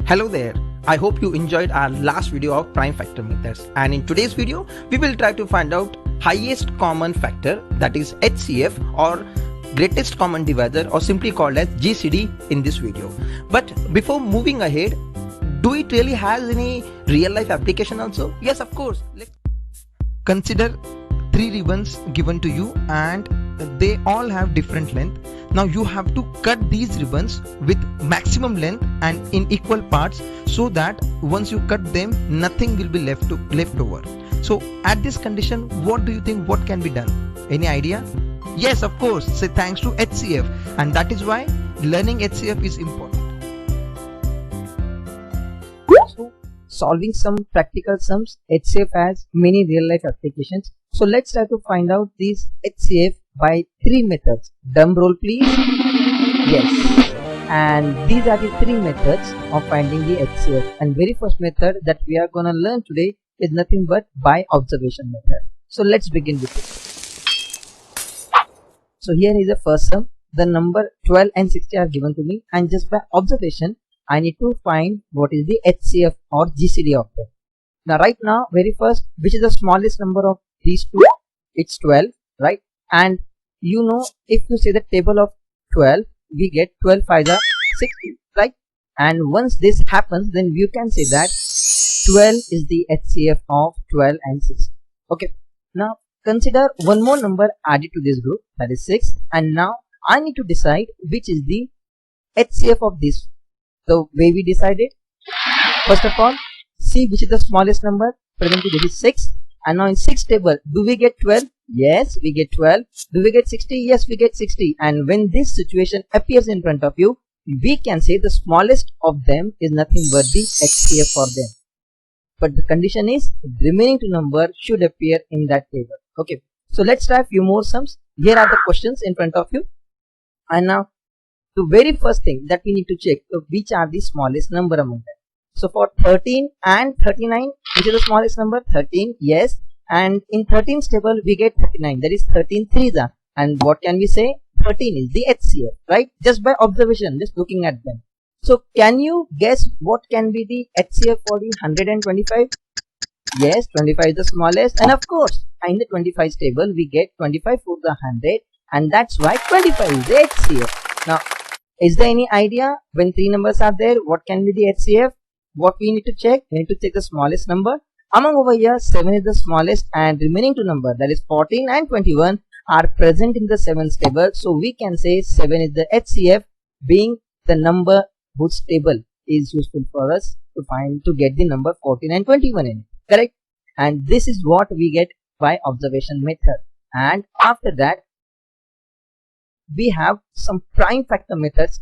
Hello there. I hope you enjoyed our last video of prime factor methods, and in today's video we will try to find out highest common factor, that is HCF, or greatest common divisor, or simply called as GCD in this video. But before moving ahead, do it really has any real life application also? Yes, of course. Let's consider 3 ribbons given to you and they all have different length. Now you have to cut these ribbons with maximum length and in equal parts, so that once you cut them nothing will be left over. So at this condition, what do you think what can be done? Any idea? Yes, of course, say thanks to HCF, and that is why learning HCF is important. So solving some practical sums, HCF has many real life applications. So let's try to find out these HCF by 3 methods. Drum roll please. Yes. And these are the 3 methods of finding the HCF. And very first method that we are gonna learn today is nothing but by observation method. So let's begin with it. So here is the first sum. The number 12 and 60 are given to me, and just by observation I need to find what is the HCF or GCD of them. Now right now, very first, which is the smallest number of these two? It's 12, right? And you know, if you say the table of 12, we get 12 5s are 60, right? And once this happens, then you can say that 12 is the HCF of 12 and 60. Okay. Now consider one more number added to this group, that is 6, and now I need to decide which is the HCF of this. The way we decided, first of all, see which is the smallest number. Presently this is 6, and now in 6 table, do we get 12? Yes, we get 12. Do we get 60? Yes, we get 60. And when this situation appears in front of you, we can say the smallest of them is nothing but the HCF for them. But the condition is the remaining 2 number should appear in that table. Okay, so let's try a few more sums. Here are the questions in front of you, and now the very first thing that we need to check, which are the smallest number among them. So for 13 and 39, which is the smallest number? 13, yes. And in 13's table we get 39, that is 13 3s are. And what can we say? 13 is the HCF, right? Just by observation, just looking at them. So can you guess what can be the HCF for the 125? Yes, 25 is the smallest, and of course in the 25's table we get 25 for the 100, and that's why 25 is the HCF. Now is there any idea when 3 numbers are there, what can be the HCF? What we need to check? We need to check the smallest number. Among over here, 7 is the smallest, and remaining 2 numbers, that is 14 and 21, are present in the 7's table. So we can say 7 is the HCF, being the number whose table is useful for us to get the number 14 and 21 in it. Correct? And this is what we get by observation method. And after that, we have some prime factor methods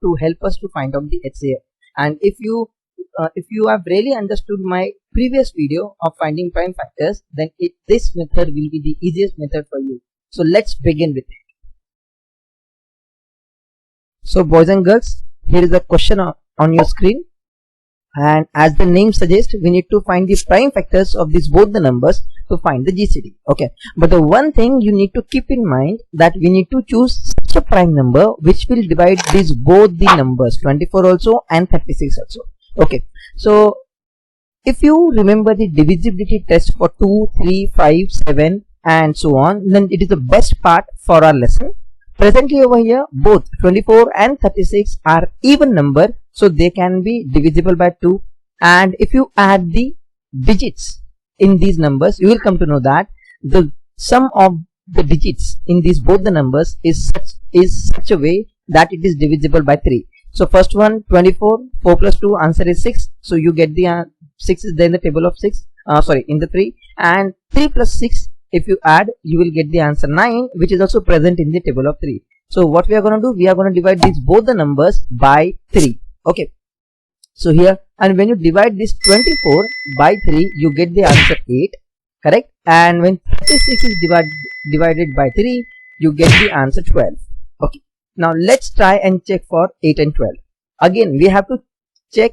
to help us to find out the HCF. And if you have really understood my previous video of finding prime factors, then this method will be the easiest method for you. So let's begin with it. So boys and girls, here is the question on your screen, and as the name suggests, we need to find the prime factors of both the numbers to find the GCD. Okay, but the one thing you need to keep in mind, that we need to choose such a prime number which will divide both the numbers, 24 also and 36 also. Okay, so if you remember the divisibility test for 2, 3, 5, 7 and so on, then it is the best part for our lesson. Presently over here, both 24 and 36 are even number, so they can be divisible by 2. And if you add the digits in these numbers, you will come to know that the sum of the digits in both the numbers is such a way that it is divisible by 3. So first one, 24, 4 plus 2, answer is 6. So you get the 6 is there in the table of 6, in the 3, and 3 plus 6, if you add, you will get the answer 9, which is also present in the table of 3. So what we are going to do, we are going to divide both the numbers by 3. Okay, so here, and when you divide this 24 by 3, you get the answer 8, correct? And when 36 is divided by 3, you get the answer 12. Okay, now let's try and check for 8 and 12. Again, we have to check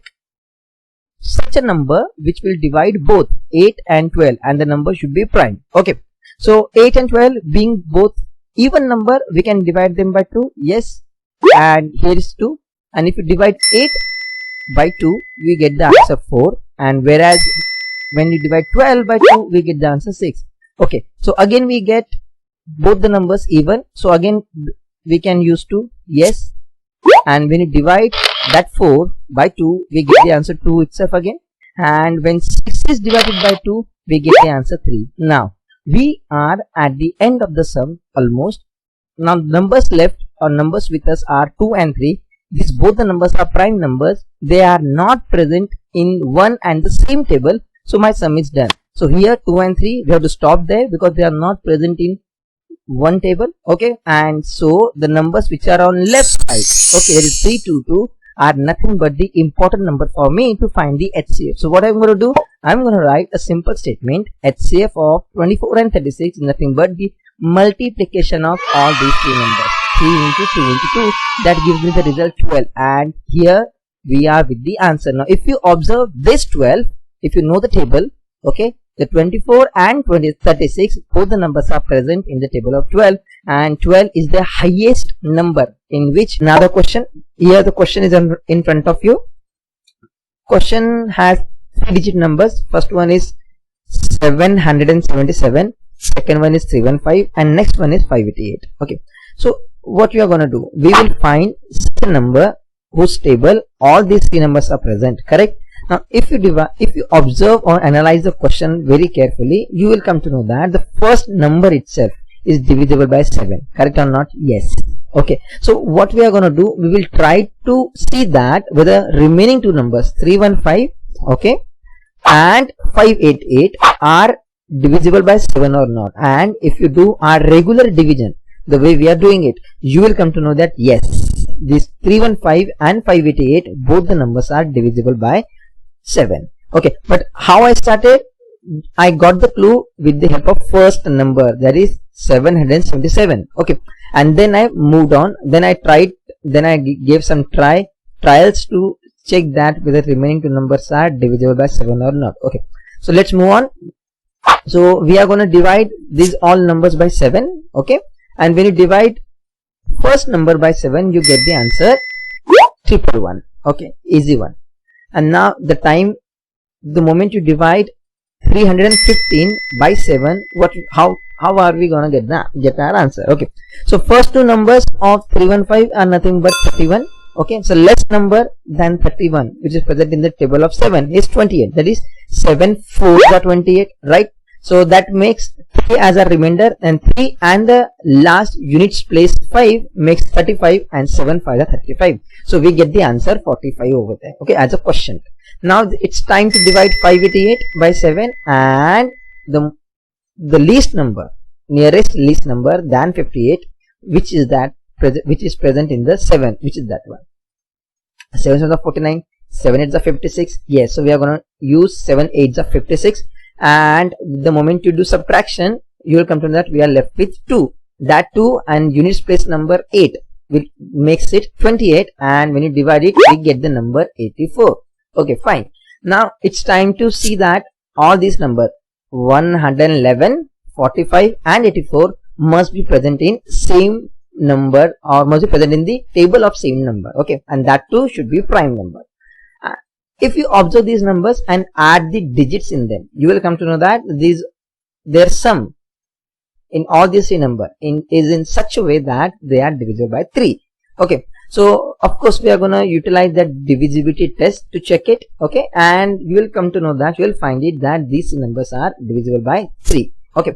such a number which will divide both 8 and 12, and the number should be prime. Okay, so 8 and 12 being both even number, we can divide them by 2. Yes, and here is 2, and if you divide 8 by 2 we get the answer 4, and whereas when you divide 12 by 2 we get the answer 6. Okay, so again we get both the numbers even, so again we can use 2, yes, and when you divide that 4 by 2 we get the answer 2 itself again, and when 6 is divided by 2 we get the answer 3. Now we are at the end of the sum almost. Now numbers left or numbers with us are 2 and 3. These both the numbers are prime numbers. They are not present in one and the same table, so my sum is done. So here 2 and 3 we have to stop there because they are not present in one table. Okay, and so the numbers which are on left side, okay, that is 3, 2, 2, are nothing but the important number for me to find the HCF. So what I'm going to do, I'm going to write a simple statement. HCF of 24 and 36 is nothing but the multiplication of all these three numbers. 3 into 2 into 2, that gives me the result 12, and here we are with the answer. Now if you observe this 12, if you know the table, okay, the 24 and 36, both the numbers are present in the table of 12, and 12 is the highest number. In which another question, here the question is in front of you. Question has 3-digit numbers. First one is 777, second one is 315, and next one is 588. Okay, so what we are going to do, we will find a number whose table all these three numbers are present, correct? Now if you observe or analyze the question very carefully, you will come to know that the first number itself is divisible by 7, correct or not? Yes. Okay, so what we are going to do, we will try to see that whether remaining two numbers 315, okay, and 588 are divisible by 7 or not. And if you do our regular division the way we are doing it, you will come to know that yes, these 315 and 588, both the numbers are divisible by 7. Okay, but how I started, I got the clue with the help of first number, that is 777. Okay, and then I moved on, then I gave some trials to check that whether remaining two numbers are divisible by 7 or not. Okay, so let's move on. So we are going to divide these all numbers by 7. Okay, and when you divide first number by 7, you get the answer 111. Okay, easy one. And now the moment you divide 315 by 7, how are we gonna get our answer? Okay, so first two numbers of 315 are nothing but 31. Okay, so less number than 31 which is present in the table of 7 is 28, that is 7 4 are 28, right? So that makes 3 as a remainder, and 3 and the last units place 5 makes 35, and 7 5 are 35. So we get the answer 45 over there. Okay, as a question. Now it's time to divide 588 by 7, and the least number, nearest least number than 58, which is present in the 7, which is that one. 7 7s are 49, 7 8s are 56. Yes, so we are going to use 7 8s are 56, and the moment you do subtraction, you will come to know that we are left with 2. That 2 and units place number 8 will makes it 28, and when you divide it, we get the number 84. Okay, fine. Now it's time to see that all these numbers 111, 45 and 84 must be present in same number, or must be present in the table of same number. Okay, and that too should be prime number. If you observe these numbers and add the digits in them, you will come to know that their sum in all these three numbers is in such a way that they are divisible by 3. Okay, so of course we are going to utilize that divisibility test to check it. Okay, and you will come to know that you will find it that these numbers are divisible by 3. Okay,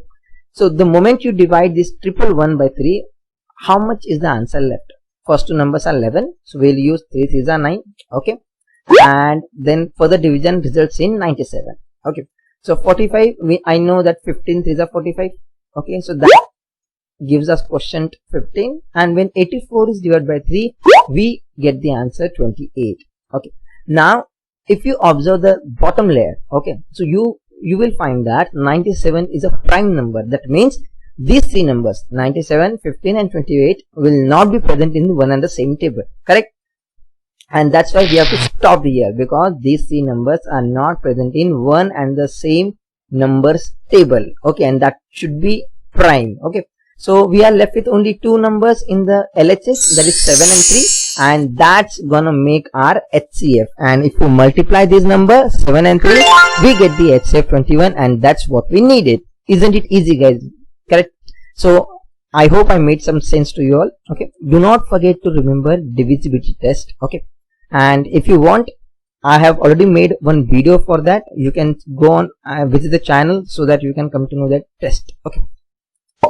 so the moment you divide this 111 by 3, how much is the answer left? First two numbers are 11, so we will use 3 3s are 9. Okay, and then further division results in 97. Okay, so 45, I know that 15 3s are 45. Okay, so that gives us quotient 15, and when 84 is divided by 3, we get the answer 28. Okay, now if you observe the bottom layer, okay, so you will find that 97 is a prime number. That means these three numbers 97, 15 and 28 will not be present in one and the same table, correct? And that's why we have to stop here, because these three numbers are not present in one and the same numbers table. Okay, and that should be prime. Okay, so we are left with only two numbers in the LHS, that is 7 and and that's gonna make our HCF. And if you multiply these numbers 7 and 3, we get the HCF 21, and that's what we needed. Isn't it easy, guys? Correct? So I hope I made some sense to you all. Okay, do not forget to remember divisibility test. Okay, and if you want, I have already made one video for that. You can go on visit the channel so that you can come to know that test. Okay,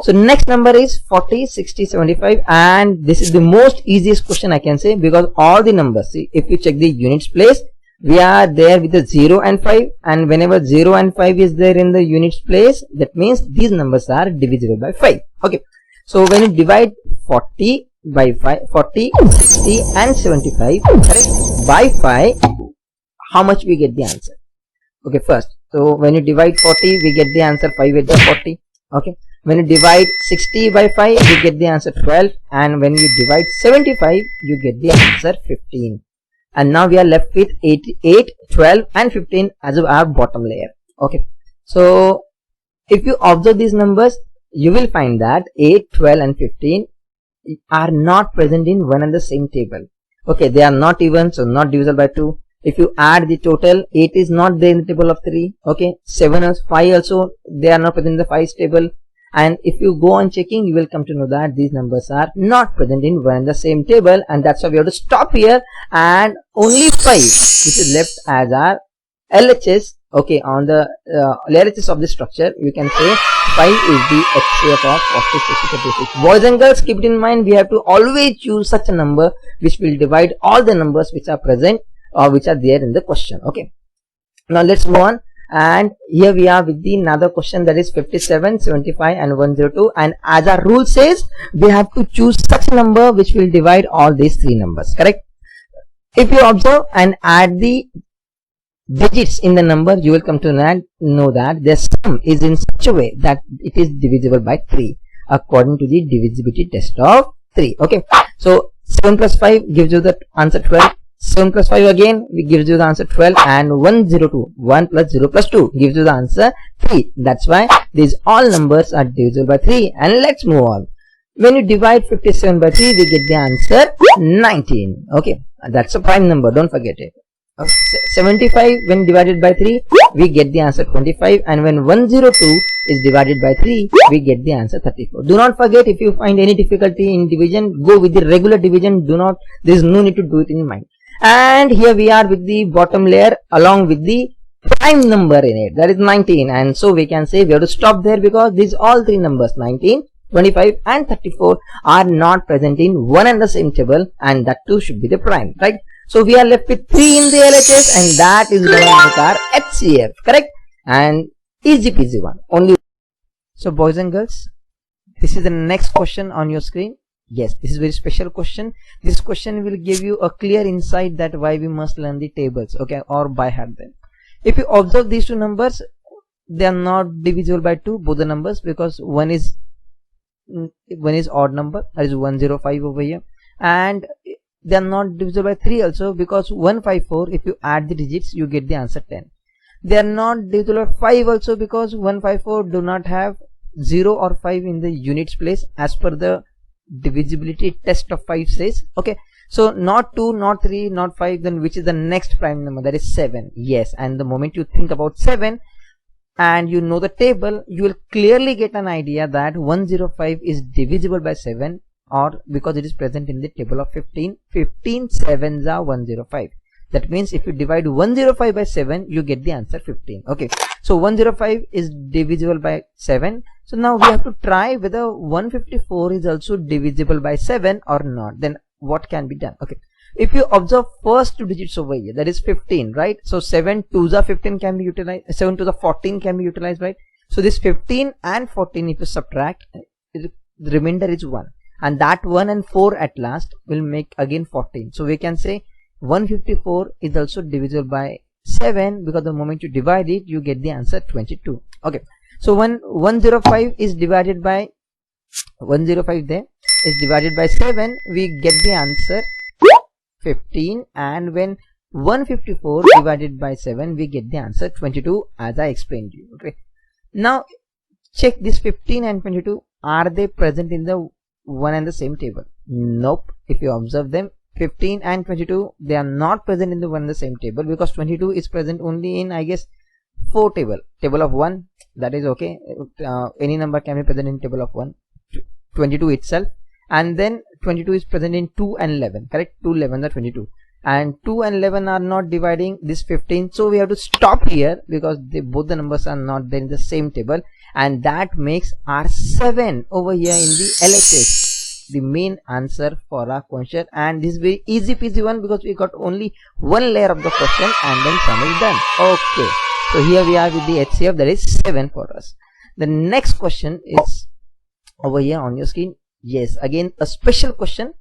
so next number is 40, 60, 75, and this is the most easiest question I can say, because all the numbers, see, if you check the units place, we are there with the 0 and 5, and whenever 0 and 5 is there in the units place, that means these numbers are divisible by 5. Okay, so when you divide 40 by 5, 40, 60 and 75, correct, by 5, how much we get the answer? Okay, first, so when you divide 40, we get the answer 5 with the 40. Okay, when you divide 60 by 5, you get the answer 12, and when you divide 75, you get the answer 15. And now we are left with 8, 12 and 15 as our bottom layer. Okay, so if you observe these numbers, you will find that 8, 12 and 15 are not present in one and the same table. Okay, they are not even, so not divisible by 2. If you add the total, 8 is not there in the table of 3. Okay, 7 and 5 also, they are not present in the 5's table. And if you go on checking, you will come to know that these numbers are not present in one and the same table, and that's why we have to stop here, and only 5 which is left as our LHS. Okay, on the LHS of the structure, you can say 5 is the HCF of 40, 60, 36. Boys and girls, keep it in mind, we have to always choose such a number which will divide all the numbers which are present or which are there in the question. Okay, now let's move on, and here we are with the another question, that is 57, 75 and 102, and as our rule says, we have to choose such a number which will divide all these three numbers. Correct? If you observe and add the digits in the number, you will come to know that their sum is in such a way that it is divisible by 3 according to the divisibility test of 3. Okay, so 7 plus 5 gives you the answer 12. 7 plus 5 again gives you the answer 12, and 102, 1 plus 0 plus 2 gives you the answer 3. That's why these all numbers are divisible by 3. And let's move on. When you divide 57 by 3, we get the answer 19. Okay, that's a prime number, don't forget it. 75 when divided by 3, we get the answer 25, and when 102 is divided by 3, we get the answer 34. Do not forget, if you find any difficulty in division, go with the regular division. There is no need to do it in mind. And here we are with the bottom layer along with the prime number in it, that is 19, and so we can say we have to stop there, because these all three numbers 19, 25 and 34 are not present in one and the same table, and that too should be the prime, right? So we are left with 3 in the LHS, and that is going to make our HCF. Correct? And easy peasy one only. So boys and girls, this is the next question on your screen. Yes, this is a very special question. This question will give you a clear insight that why we must learn the tables, okay, or by heart them. If you observe these two numbers, they are not divisible by 2, both the numbers, because one is odd number, that is 105 over here, and they are not divisible by 3 also, because 154, if you add the digits, you get the answer 10. They are not divisible by 5 also, because 154 do not have 0 or 5 in the units place as per the divisibility test of 5 says. Okay, so not 2, not 3, not 5, then which is the next prime number? That is 7. Yes, and the moment you think about 7 and you know the table, you will clearly get an idea that 105 is divisible by 7, or because it is present in the table of 15. 15 sevens are 105. That means if you divide 105 by 7, you get the answer 15. Okay, so 105 is divisible by 7. So now we have to try whether 154 is also divisible by 7 or not. Then what can be done? Okay, if you observe first two digits over here, that is 15, right? So 7 2s are 15 can be utilized, 7 to the 14 can be utilized, right? So this 15 and 14, if you subtract, the remainder is 1, and that 1 and 4 at last will make again 14. So we can say 154 is also divisible by 7, because the moment you divide it, you get the answer 22. Okay, so when 105 is divided by 105 there is divided by 7, we get the answer 15, and when 154 divided by 7, we get the answer 22, as I explained to you. Okay, now check this 15 and 22, are they present in the one and the same table? Nope. If you observe them, 15 and 22, they are not present in the same table, because 22 is present only in, I guess, 4 table of 1. That is okay. Any number can be present in table of 1, 22 itself, and then 22 is present in 2 and 11, correct? 2 11 are 22, and 2 and 11 are not dividing this 15, so we have to stop here because both the numbers are not there in the same table, and that makes our 7 over here in the LHS the main answer for our question. And this is very easy peasy one, because we got only one layer of the question and then sum is done. Okay, so here we are with the HCF, that is 7 for us. The next question is over here on your screen. Yes, again a special question.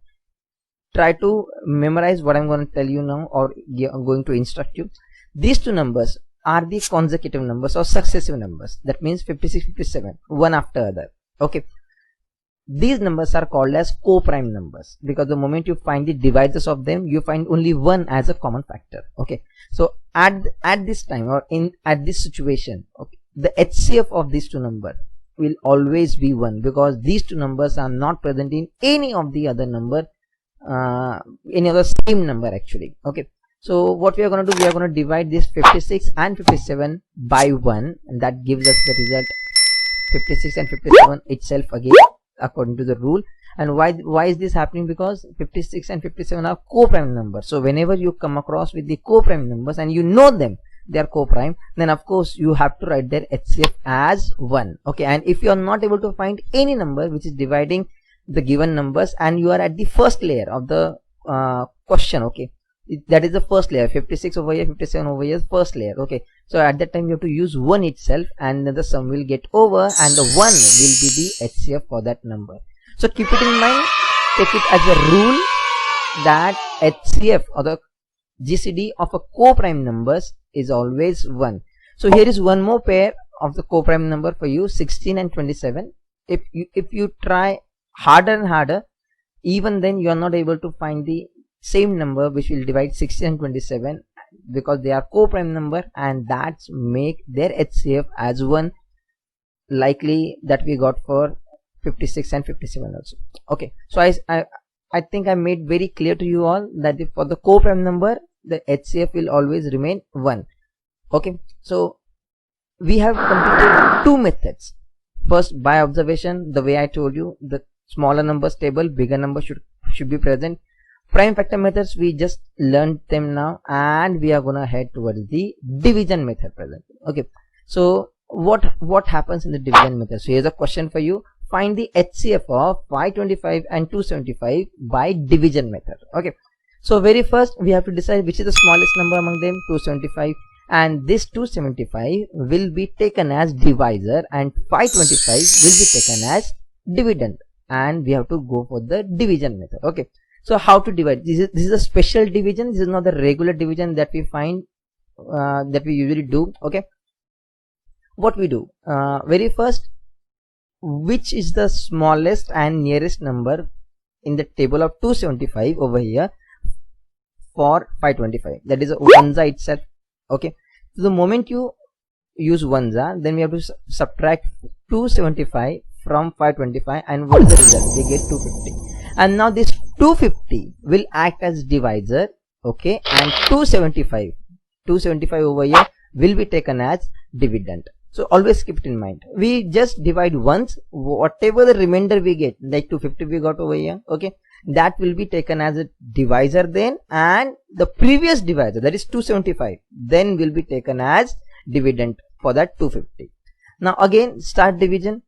Try to memorize what I'm going to tell you now, or I'm going to instruct you. These two numbers are the consecutive numbers or successive numbers. That means 56, 57, one after other. Okay, these numbers are called as co-prime numbers, because the moment you find the divisors of them, you find only one as a common factor. Okay, so at this time, or at this situation, okay, the HCF of these two numbers will always be 1, because these two numbers are not present in any of the other number, any other same number actually. Okay, so what we are going to do, we are going to divide this 56 and 57 by 1, and that gives us the result 56 and 57 itself again, according to the rule. And why is this happening? Because 56 and 57 are co-prime numbers. So whenever you come across with the co-prime numbers and you know them, they are co-prime, then of course you have to write their HCF as 1. Okay, and if you are not able to find any number which is dividing the given numbers, and you are at the first layer of the question, okay, that is the first layer, 56 over here, 57 over here, first layer. Okay, so at that time you have to use 1 itself, and then the sum will get over, and the 1 will be the HCF for that number. So keep it in mind, take it as a rule that HCF or the GCD of a co-prime numbers is always 1. So here is one more pair of the co-prime number for you, 16 and 27. If you try harder and harder, even then you are not able to find the same number which will divide 16 and 27, because they are co-prime number, and that make their HCF as 1, likely that we got for 56 and 57 also. Okay, so I think I made very clear to you all that for the co-prime number, the HCF will always remain 1. Okay, so we have completed 2 methods. First, by observation, the way I told you, the smaller numbers table, bigger number should be present. Prime factor methods, we just learned them now, and we are gonna head towards the division method present. Okay, so what happens in the division method? So here's a question for you. Find the HCF of 525 and 275 by division method. Okay, so very first we have to decide which is the smallest number among them, 275, and this 275 will be taken as divisor and 525 will be taken as dividend, and we have to go for the division method. Okay, so how to divide? This is a special division. This is not the regular division that we find that we usually do. Okay, what we do, very first, which is the smallest and nearest number in the table of 275 over here for 525, that is a oneza itself. Okay, so the moment you use oneza, then we have to subtract 275 from 525, and what is the result? We get 250. And now this 250 will act as divisor. Okay, and 275 over here will be taken as dividend. So always keep it in mind. We just divide once, whatever the remainder we get, like 250 we got over here, okay, that will be taken as a divisor then, and the previous divisor, that is 275, then will be taken as dividend for that 250. Now again start division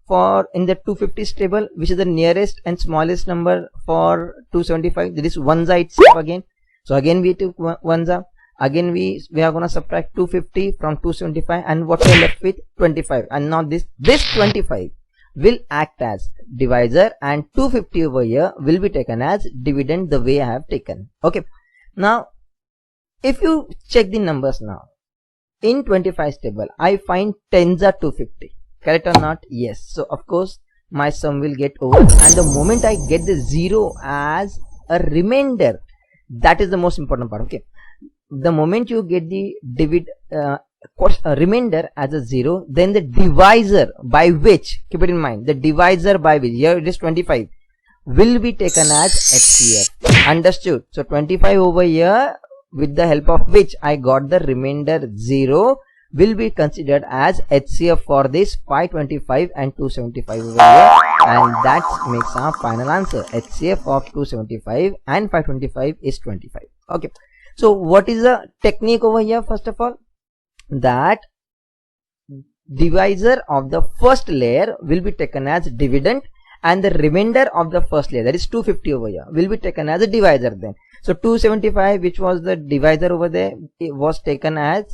for in the 250s table, which is the nearest and smallest number for 275, that is oneza itself again. So again we took oneza. Again we are going to subtract 250 from 275, and what we are left with? 25. And now this 25 will act as divisor, and 250 over here will be taken as dividend, the way I have taken. Okay, now if you check the numbers now, in 25's table I find tens are 250, correct or not? Yes. So of course my sum will get over, and the moment I get the 0 as a remainder, that is the most important part. Okay, the moment you get the remainder as a 0, then the divisor by which, keep it in mind, the divisor by which, here it is 25, will be taken as HCF. Understood? So 25 over here, with the help of which I got the remainder 0, will be considered as HCF for this 525 and 275 over here, and that makes our final answer. HCF of 275 and 525 is 25. Okay, so what is the technique over here? First of all, that divisor of the first layer will be taken as dividend, and the remainder of the first layer, that is 250 over here, will be taken as a divisor then. So 275, which was the divisor over there, it was taken as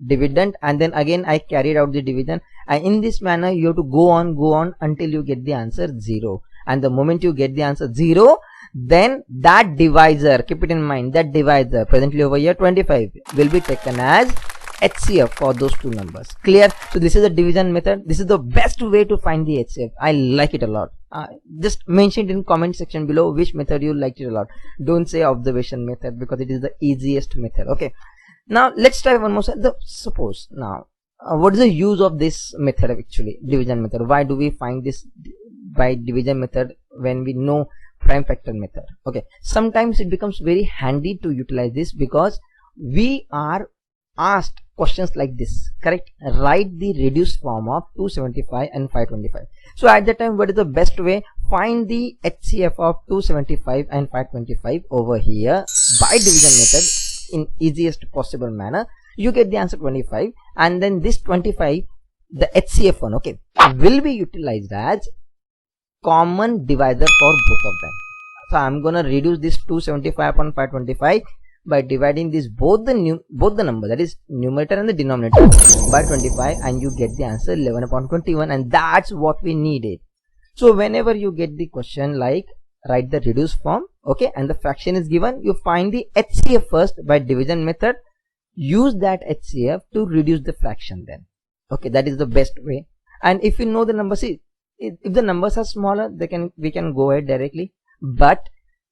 dividend, and then again I carried out the division, and in this manner you have to go on until you get the answer 0. And the moment you get the answer 0, then that divisor, keep it in mind, that divisor presently over here 25 will be taken as HCF for those two numbers. Clear? So this is a division method. This is the best way to find the HCF. I like it a lot. Just mention it in comment section below which method you liked it a lot. Don't say observation method, because it is the easiest method. Okay, now let's try one more side. Suppose now what is the use of this method actually, division method? Why do we find this by division method when we know prime factor method? Okay, sometimes it becomes very handy to utilize this because we are asked questions like this, correct? Write the reduced form of 275 and 525. So at that time, what is the best way? Find the HCF of 275 and 525 over here by division method in easiest possible manner. You get the answer 25, and then this 25, the HCF one, okay, will be utilized as common divisor for both of them. So I'm gonna reduce this 275 upon 525 by dividing this both the number, that is numerator and the denominator, by 25, and you get the answer 11 upon 21, and that's what we needed. So whenever you get the question like write the reduced form, okay, and the fraction is given, you find the HCF first by division method, use that HCF to reduce the fraction then. Okay, that is the best way. And if you know the number, see, if the numbers are smaller, we can go ahead directly, but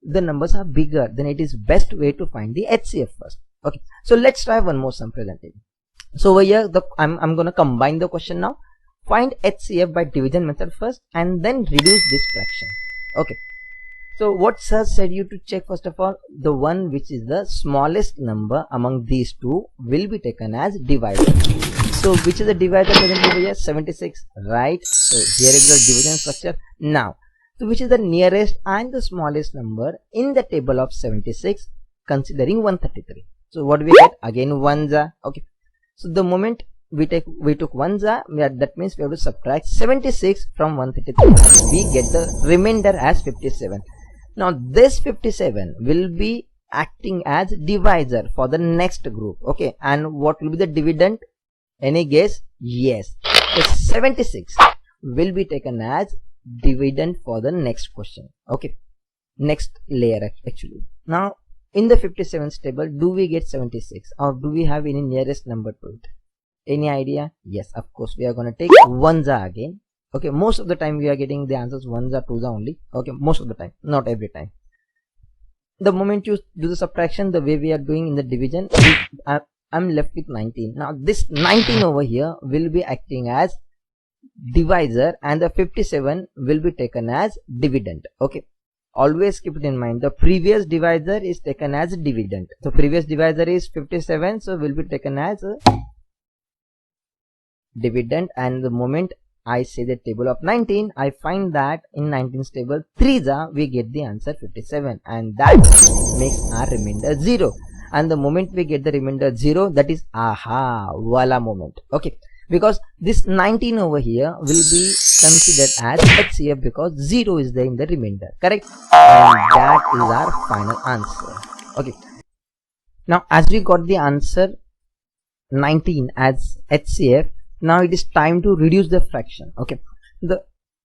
the numbers are bigger, then it is best way to find the HCF first. Okay, so let's try one more sum presentation. So over here, I'm gonna combine the question now. Find HCF by division method first, and then reduce this fraction. Okay, so what sir said you to check? First of all, the one which is the smallest number among these two will be taken as divisor. So which is the divisor present over here? 76, right? So here is the division structure. Now, so which is the nearest and the smallest number in the table of 76 considering 133? So what do we get? Again 1 za. Okay, so the moment we took 1 za, that means we have to subtract 76 from 133. We get the remainder as 57. Now this 57 will be acting as divisor for the next group. Okay, and what will be the dividend? Any guess? Yes, the 76 will be taken as dividend for the next question. Okay, next layer actually. Now in the 57th table, do we get 76 or do we have any nearest number to it? Any idea? Yes, of course we are going to take 1 za again. Okay, most of the time we are getting the answers 1 za, 2 za only. Okay, most of the time, not every time. The moment you do the subtraction the way we are doing in the division, I'm left with 19. Now this 19 over here will be acting as divisor, and the 57 will be taken as dividend. Okay, always keep it in mind, the previous divisor is taken as dividend. So previous divisor is 57, so will be taken as a dividend. And the moment I say the table of 19, I find that in 19's table 3 za, we get the answer 57, and that makes our remainder 0. And the moment we get the remainder 0, that is aha, voila moment. Okay, because this 19 over here will be considered as HCF because 0 is there in the remainder, correct? And that is our final answer. Okay, now as we got the answer 19 as HCF, now it is time to reduce the fraction. Okay, the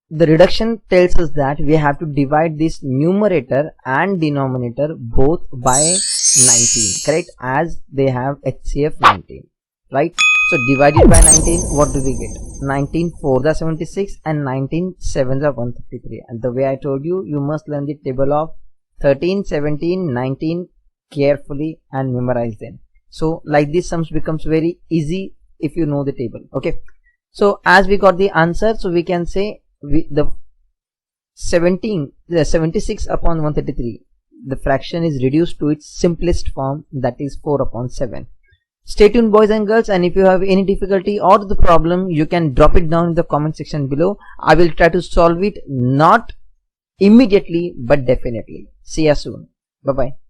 reduction tells us that we have to divide this numerator and denominator both by 19, correct, as they have HCF 19, right? So divided by 19, what do we get? 19 4 the 76 and 19 7 the 133. And the way I told you, you must learn the table of 13, 17, 19 carefully and memorize them. So like this sums becomes very easy if you know the table. Okay, so as we got the answer, so we can say the 76 upon 133. The fraction is reduced to its simplest form, that is 4 upon 7. Stay tuned, boys and girls, and if you have any difficulty or the problem, you can drop it down in the comment section below. I will try to solve it, not immediately but definitely. See you soon. Bye bye.